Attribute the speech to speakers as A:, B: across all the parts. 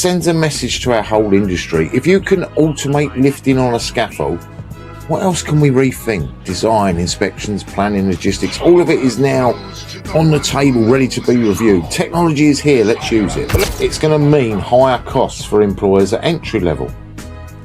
A: sends a message to our whole industry. If you can automate lifting on a scaffold, what else can we rethink? Design, inspections, planning, logistics, all of it is now on the table, ready to be reviewed. Technology is here, let's use it. It's going to mean higher costs for employers at entry level,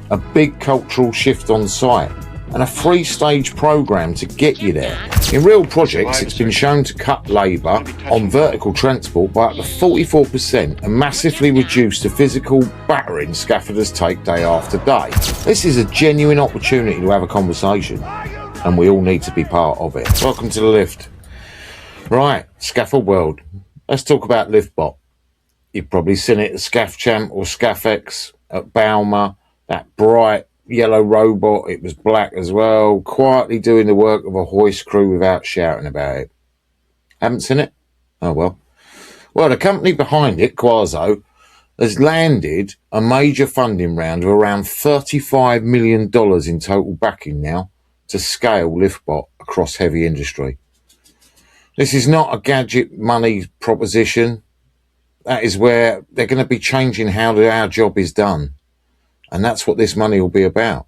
A: a big cultural shift on site, and a 3-stage program to get you there. In real projects, it's been shown to cut labour on vertical transport by up to 44% and massively reduce the physical battering scaffolders take day after day. This is a genuine opportunity to have a conversation, and we all need to be part of it. Welcome to the Lift. Right, scaffold world. Let's talk about LiftBot. You've probably seen it at ScaffChamp or ScaffX at Balmer, that bright yellow robot. It was black as well, quietly doing the work of a hoist crew without shouting about it. Haven't seen it? Oh well. Well, the company behind it, Quaso, has landed a major funding round of around $35 million in total backing now to scale LiftBot across heavy industry. This is not a gadget money proposition. That is where they're going to be changing how our job is done. And that's what this money will be about.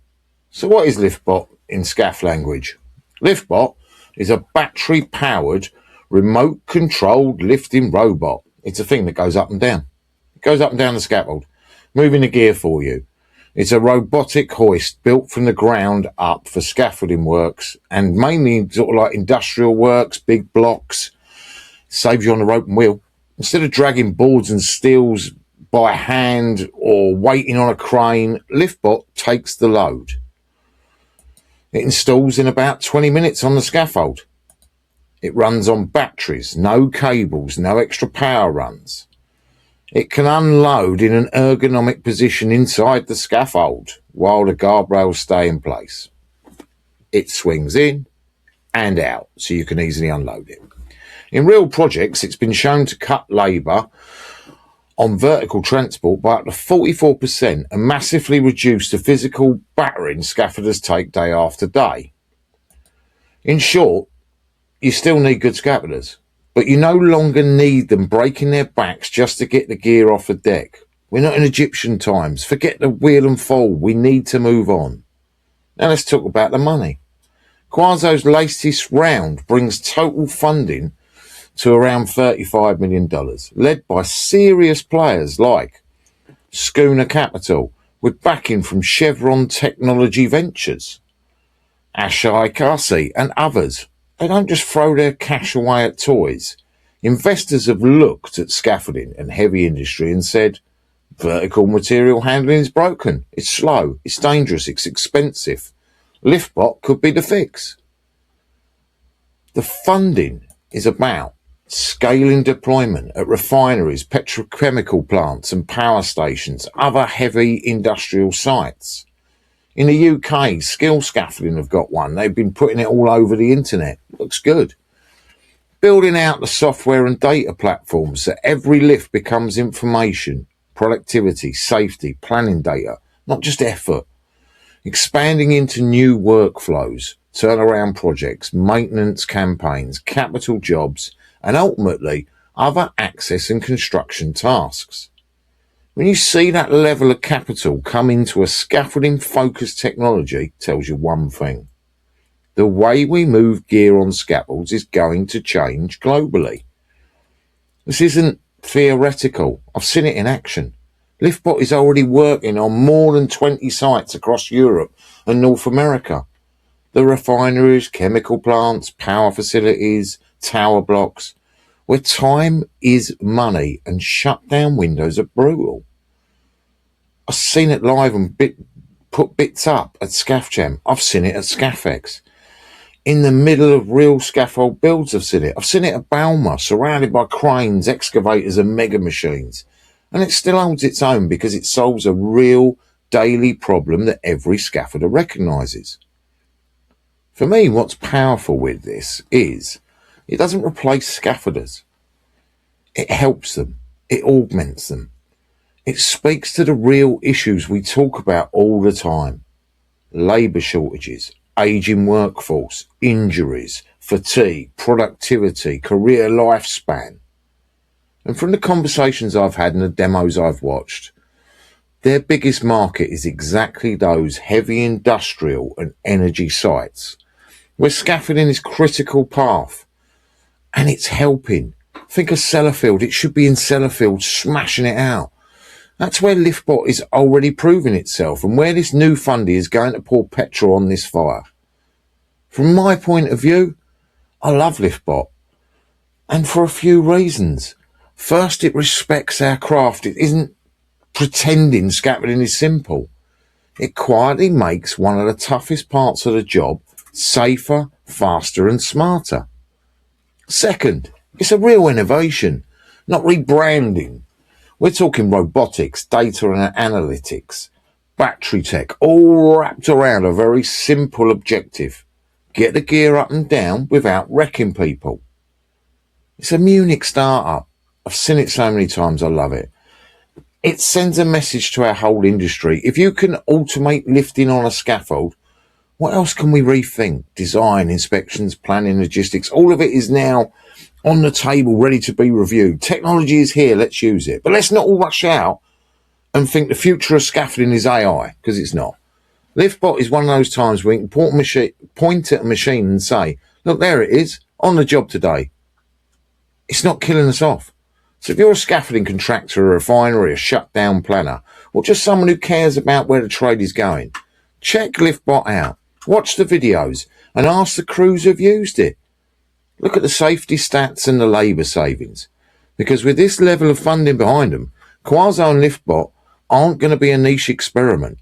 A: So what is LiftBot in Scaff language? LiftBot is a battery-powered, remote-controlled lifting robot. It's a thing that goes up and down. It goes up and down the scaffold, moving the gear for you. It's a robotic hoist built from the ground up for scaffolding works and mainly sort of like industrial works, big blocks. Saves you on the rope and wheel. Instead of dragging boards and steels by hand or waiting on a crane, LiftBot takes the load. It installs in about 20 minutes on the scaffold. It runs on batteries, no cables, no extra power runs. It can unload in an ergonomic position inside the scaffold while the guardrails stay in place. It swings in and out so you can easily unload it. In real projects, it's been shown to cut labour on vertical transport by up to 44% and massively reduce the physical battering scaffolders take day after day. In short, you still need good scaffolders, but you no longer need them breaking their backs just to get the gear off the deck. We're not in Egyptian times. Forget the wheel and fall. We need to move on. Now let's talk about the money. Quaso's latest round brings total funding to around $35 million, led by serious players like Schooner Capital, with backing from Chevron Technology Ventures, Ashai Kasi and others. They don't just throw their cash away at toys. Investors have looked at scaffolding and heavy industry and said, vertical material handling is broken, it's slow, it's dangerous, it's expensive. LiftBot could be the fix. The funding is about scaling deployment at refineries, petrochemical plants and power stations, other heavy industrial sites. In the UK, Skill Scaffolding have got one. They've been putting it all over the internet. Looks good. Building out the software and data platforms so every lift becomes information, productivity, safety, planning data, not just effort. Expanding into new workflows, turnaround projects, maintenance campaigns, capital jobs, and ultimately other access and construction tasks. When you see that level of capital come into a scaffolding-focused technology, it tells you one thing. The way we move gear on scaffolds is going to change globally. This isn't theoretical. I've seen it in action. LiftBot is already working on more than 20 sites across Europe and North America. The refineries, chemical plants, power facilities, tower blocks, where time is money and shutdown windows are brutal. I've seen it live and put bits up at ScaffChamp. I've seen it at ScaffX. In the middle of real scaffold builds, I've seen it. I've seen it at Balmer, surrounded by cranes, excavators and mega machines. And it still holds its own because it solves a real daily problem that every scaffolder recognises. For me, what's powerful with this is it doesn't replace scaffolders. It helps them. It augments them. It speaks to the real issues we talk about all the time. Labour shortages, ageing workforce, injuries, fatigue, productivity, career lifespan. And from the conversations I've had and the demos I've watched, Their biggest market is exactly those heavy industrial and energy sites where scaffolding is critical path, and it's helping. Think of Sellafield. It should be in Sellafield, smashing it out. That's where LiftBot is already proving itself, and where this new funding is going to pour petrol on this fire. From my point of view, I love LiftBot, and for a few reasons. First, it respects our craft. It isn't pretending scaffolding is simple. It quietly makes one of the toughest parts of the job safer, faster and smarter. Second, it's a real innovation, not rebranding. We're talking robotics, data and analytics, battery tech, all wrapped around a very simple objective. Get the gear up and down without wrecking people. It's a Munich startup. I've seen it so many times, I love it. It sends a message to our whole industry. If you can automate lifting on a scaffold, what else can we rethink? Design, inspections, planning, logistics, all of it is now on the table, ready to be reviewed. Technology is here, let's use it. But let's not all rush out and think the future of scaffolding is AI, because it's not. LiftBot is one of those times where you can point at a machine and say, look, there it is, on the job today. It's not killing us off. So if you're a scaffolding contractor, a refinery, a shutdown planner, or just someone who cares about where the trade is going, check LiftBot out, watch the videos, and ask the crews who've used it. Look at the safety stats and the labour savings. Because with this level of funding behind them, Quasar and LiftBot aren't going to be a niche experiment.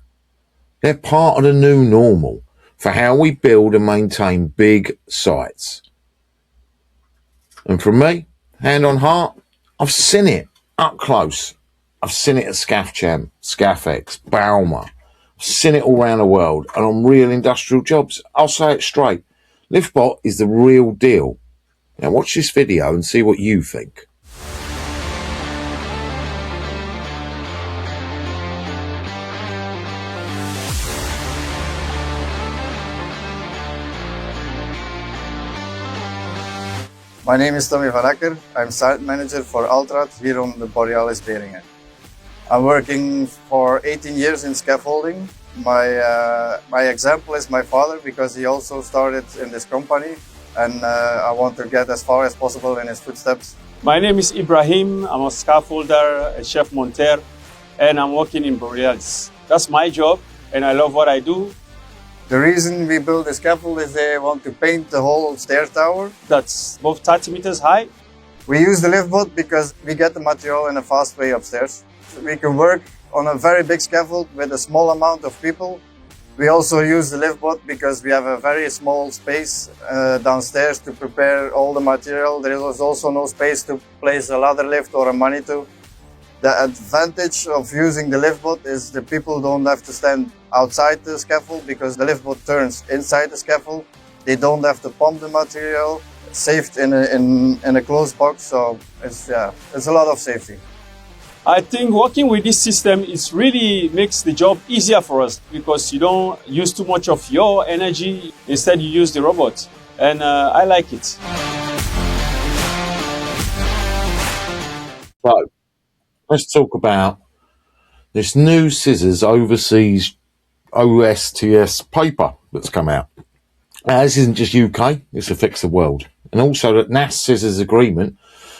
A: They're part of the new normal for how we build and maintain big sites. And from me, hand on heart, I've seen it up close. I've seen it at ScaffChamp, ScaffX, Balmer. I've seen it all around the world and on real industrial jobs. I'll say it straight. LiftBot is the real deal. Now watch this video and see what you think.
B: My name is Tommy Van Akker. I'm site manager for Altrat here on the Borealis Beringen. I'm working for 18 years in scaffolding. My example is my father, because he also started in this company, and I want to get as far as possible in his footsteps.
C: My name is Ibrahim. I'm a scaffolder, a chef monteur, and I'm working in Borealis. That's my job, and I love what I do.
B: The reason we build the scaffold is they want to paint the whole stair tower.
C: That's above 30 meters high.
B: We use the LiftBot because we get the material in a fast way upstairs. We can work on a very big scaffold with a small amount of people. We also use the LiftBot because we have a very small space downstairs to prepare all the material. There is also no space to place a ladder lift or a Manitou. The advantage of using the LiftBot is the people don't have to stand outside the scaffold because the LiftBot turns inside the scaffold. They don't have to pump the material. It's saved in a closed box, so it's a lot of safety.
C: I think working with this system is really makes the job easier for us because you don't use too much of your energy. Instead, you use the robot, and I like it.
A: So, let's talk about this new scissors overseas OSTS paper that's come out. Now, this isn't just UK, this affects the world. And also that NAS scissors agreement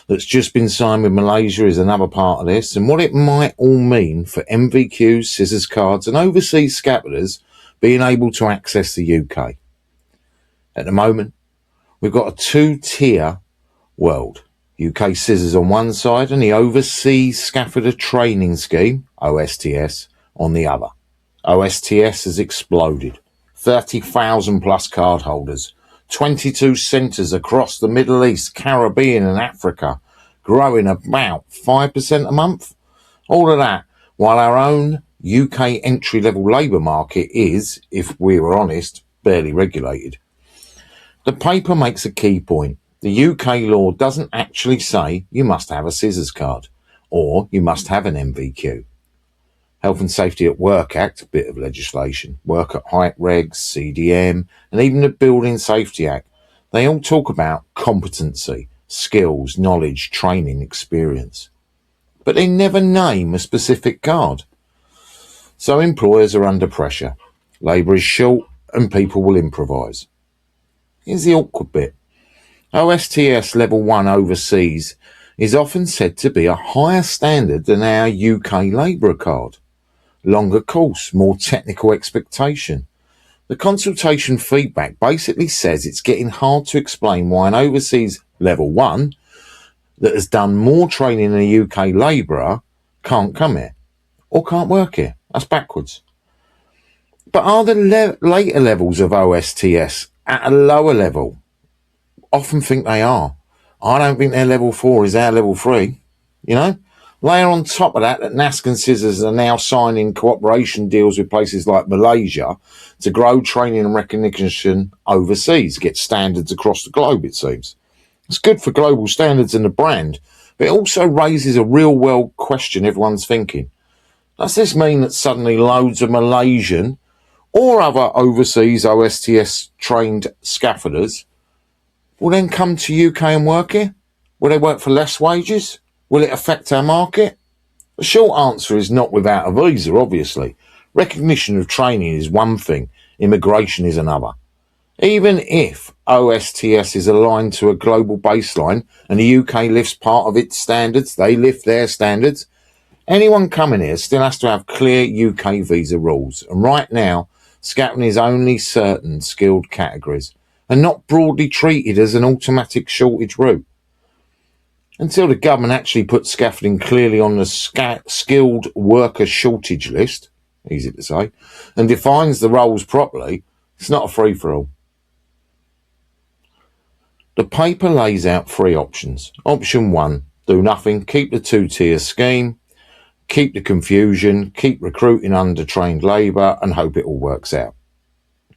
A: that's just been signed with Malaysia is another part of this, and what it might all mean for MVQs, scissors cards and overseas scaffolders being able to access the UK. At the moment, we've got a two-tier world. UK scissors on one side and the Overseas Scaffolder Training Scheme, OSTS, on the other. OSTS has exploded. 30,000 plus card holders. 22 centres across the Middle East, Caribbean and Africa, growing about 5% a month. All of that, while our own UK entry-level labour market is, if we were honest, barely regulated. The paper makes a key point. The UK law doesn't actually say you must have a scissors card or you must have an MVQ. Health and Safety at Work Act, a bit of legislation, work at height regs, CDM, and even the Building Safety Act, they all talk about competency, skills, knowledge, training, experience. But they never name a specific card. So employers are under pressure. Labour is short and people will improvise. Here's the awkward bit. OSTS Level 1 overseas is often said to be a higher standard than our UK labourer card. Longer course, more technical expectation. The consultation feedback basically says it's getting hard to explain why an overseas Level 1 that has done more training than a UK labourer can't come here or can't work here. That's backwards. But are the later levels of OSTS at a lower level? Often think they are. I don't think their Level 4 is our Level 3, you know? Layer on top of that NASC and Scissors are now signing cooperation deals with places like Malaysia to grow training and recognition overseas, get standards across the globe, it seems. It's good for global standards and the brand, but it also raises a real-world question everyone's thinking. Does this mean that suddenly loads of Malaysian or other overseas OSTS-trained scaffolders will then come to UK and work here? Will they work for less wages? Will it affect our market? The short answer is not without a visa, obviously. Recognition of training is one thing, immigration is another. Even if OSTS is aligned to a global baseline and the UK lifts part of its standards, they lift their standards, anyone coming here still has to have clear UK visa rules. And right now, scaffolding is only certain skilled categories and not broadly treated as an automatic shortage route. Until the government actually puts scaffolding clearly on the skilled worker shortage list, easy to say, and defines the roles properly, it's not a free-for-all. The paper lays out 3 options. Option 1, do nothing, keep the 2-tier scheme, keep the confusion, keep recruiting undertrained labour and hope it all works out.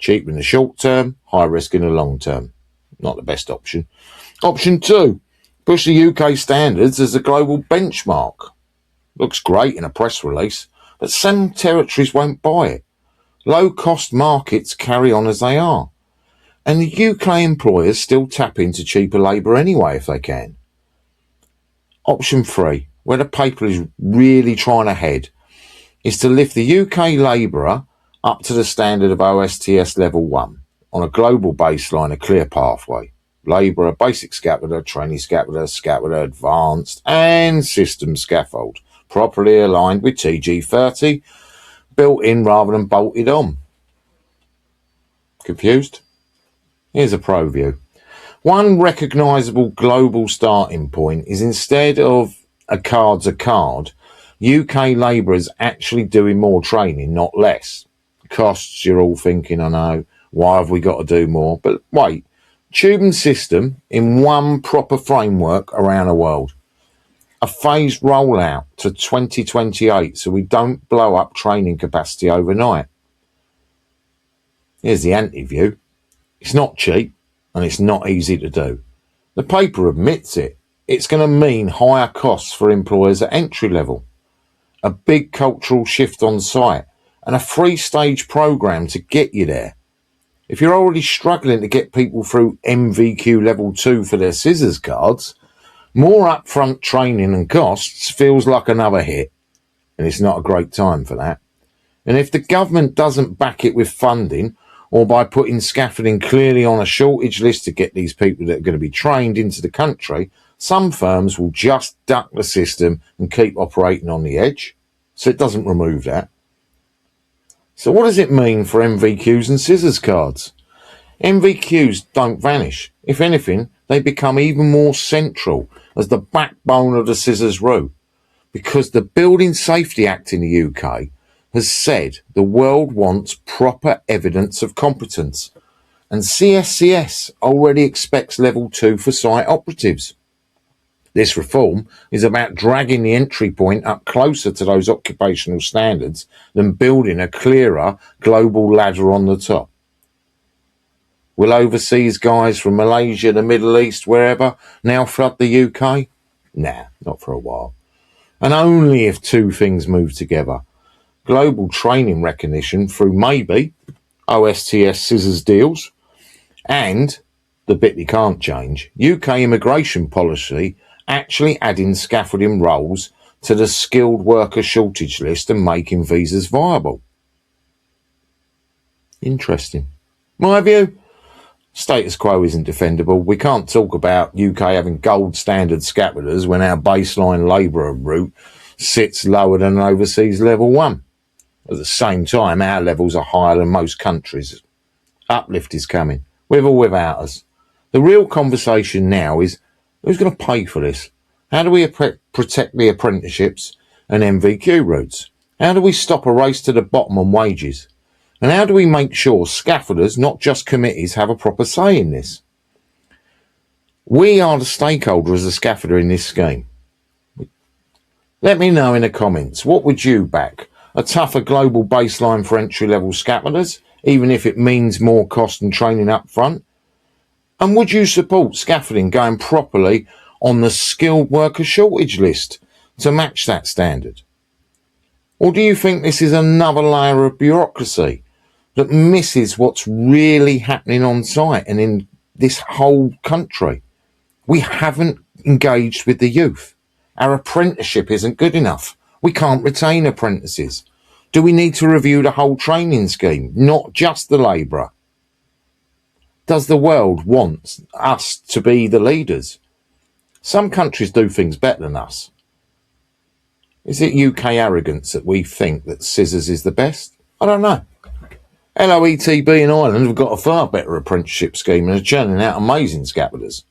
A: Cheap in the short term, high risk in the long term. Not the best option. Option 2, push the UK standards as a global benchmark. Looks great in a press release, but some territories won't buy it. Low-cost markets carry on as they are. And the UK employers still tap into cheaper labour anyway if they can. Option 3, where the paper is really trying to head, is to lift the UK labourer up to the standard of OSTS Level 1 on a global baseline, a clear pathway. Labourer, basic scaffolder, trainee scaffolder, scaffolder, advanced and system scaffold, properly aligned with TG30, built in rather than bolted on. Confused? Here's a pro view. One recognisable global starting point is instead of a card's a card, UK labourers actually doing more training, not less. Costs, you're all thinking, I know, why have we got to do more? But wait. Tube and system in one proper framework around the world. A phased rollout to 2028 so we don't blow up training capacity overnight. Here's the anti-view. It's not cheap and it's not easy to do. The paper admits it. It's going to mean higher costs for employers at entry level, a big cultural shift on site and a 3-stage programme to get you there. If you're already struggling to get people through MVQ Level 2 for their scissors cards, more upfront training and costs feels like another hit, and it's not a great time for that. And if the government doesn't back it with funding or by putting scaffolding clearly on a shortage list to get these people that are going to be trained into the country, some firms will just duck the system and keep operating on the edge, so it doesn't remove that. So what does it mean for MVQs and scissors cards? MVQs don't vanish. If anything, they become even more central as the backbone of the scissors route, because the Building Safety Act in the UK has said the world wants proper evidence of competence, and CSCS already expects Level 2 for site operatives. This reform is about dragging the entry point up closer to those occupational standards than building a clearer global ladder on the top. Will overseas guys from Malaysia, the Middle East, wherever, now flood the UK? Nah, not for a while. And only if 2 things move together. Global training recognition through maybe OSTS scissors deals and, the bit you can't change, UK immigration policy actually adding scaffolding roles to the skilled worker shortage list and making visas viable. Interesting. My view, status quo isn't defendable. We can't talk about UK having gold standard scaffolders when our baseline labourer route sits lower than overseas level 1. At the same time, our levels are higher than most countries. Uplift is coming, with or without us. The real conversation now is, who's going to pay for this? How do we protect the apprenticeships and MVQ routes? How do we stop a race to the bottom on wages? And how do we make sure scaffolders, not just committees, have a proper say in this? We are the stakeholder as a scaffolder in this scheme. Let me know in the comments, what would you back? A tougher global baseline for entry-level scaffolders, even if it means more cost and training up front? And would you support scaffolding going properly on the skilled worker shortage list to match that standard? Or do you think this is another layer of bureaucracy that misses what's really happening on site and in this whole country? We haven't engaged with the youth. Our apprenticeship isn't good enough. We can't retain apprentices. Do we need to review the whole training scheme, not just the labourer? Does the world want us to be the leaders? Some countries do things better than us. Is it UK arrogance that we think that scissors is the best? I don't know. LOETB in Ireland have got a far better apprenticeship scheme and are churning out amazing scaffolders.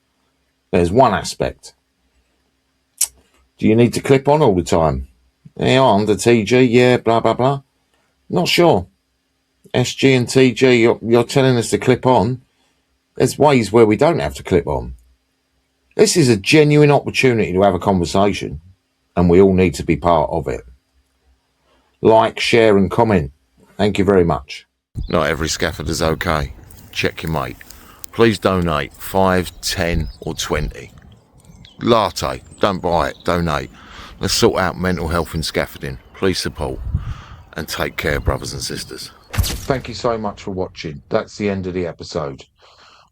A: There's one aspect. Do you need to clip on all the time? Yeah, under TG, yeah, blah, blah, blah. Not sure. SG and TG, you're telling us to clip on. There's ways where we don't have to clip on. This is a genuine opportunity to have a conversation, and we all need to be part of it. Like, share and comment. Thank you very much. Not every scaffolder's okay. Check your mate. Please donate 5, 10 or 20. Latte, don't buy it, donate. Let's sort out mental health in scaffolding. Please support and take care, brothers and sisters. Thank you so much for watching. That's the end of the episode.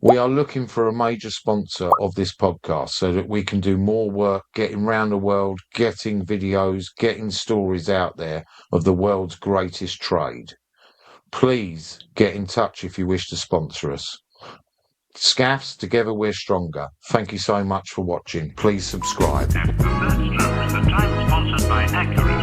A: We are looking for a major sponsor of this podcast so that we can do more work, getting around the world, getting videos, getting stories out there of the world's greatest trade. Please get in touch if you wish to sponsor us. Scaffs, together we're stronger. Thank you so much for watching. Please subscribe.
D: Sponsored by Accurate.